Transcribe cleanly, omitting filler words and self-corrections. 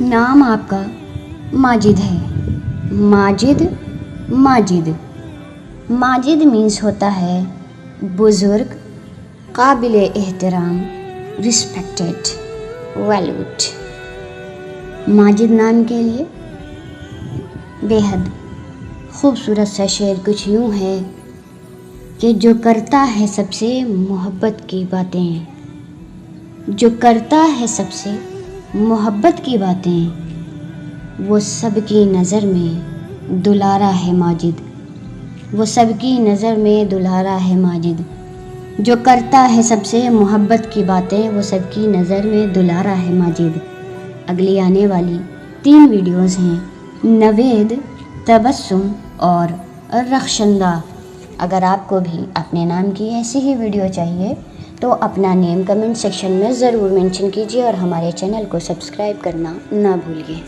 नाम आपका माजिद है। माजिद माजिद माजिद मीन्स होता है बुज़ुर्ग, काबिल एहतराम, रिस्पेक्टेड, वैल्यूड। माजिद नाम के लिए बेहद खूबसूरत सा शेर कुछ यूँ है कि जो करता है सबसे मोहब्बत की बातें, जो करता है सबसे मोहब्बत की बातें, वो सबकी नज़र में दुलारा है माजिद। वो सबकी नज़र में दुलारा है माजिद। जो करता है सबसे मोहब्बत की बातें, वो सबकी नज़र में दुलारा है माजिद। अगली आने वाली 3 वीडियोज़ हैं नवेद, तबस्सुम और रख्शंदा। अगर आपको भी अपने नाम की ऐसी ही वीडियो चाहिए तो अपना नेम कमेंट सेक्शन में ज़रूर मेंशन कीजिए और हमारे चैनल को सब्सक्राइब करना ना भूलिए।